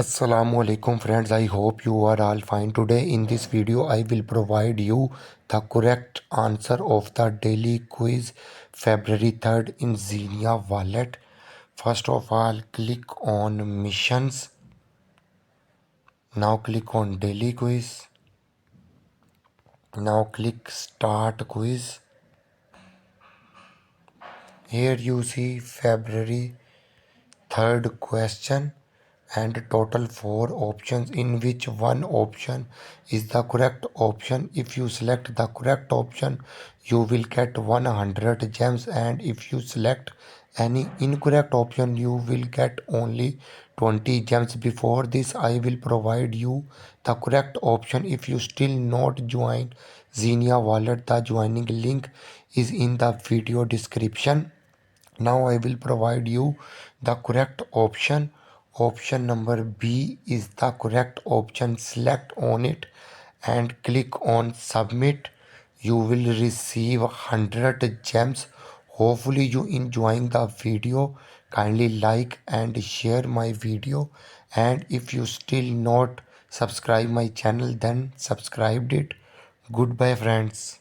Assalamu alaikum friends, I hope you are all fine. Today in this video I will provide you the correct answer of the daily quiz February 3rd in XENEA Wallet. First of all, click on missions. Now click on daily quiz. Now click start quiz. Here you see February 3rd question and total 4 options, in which one option is the correct option. If you select the correct option, you will get 100 gems, and if you select any incorrect option, you will get only 20 gems. Before this, I will provide you the correct option. If you still not join XENEA Wallet, the joining link is in the video description. Now I will provide you the correct option. Option number B is the correct option. Select on it and click on submit. You will receive 100 gems. Hopefully you enjoying the video. Kindly like and share my video, and if you still not subscribe my channel, then subscribe it. Goodbye friends.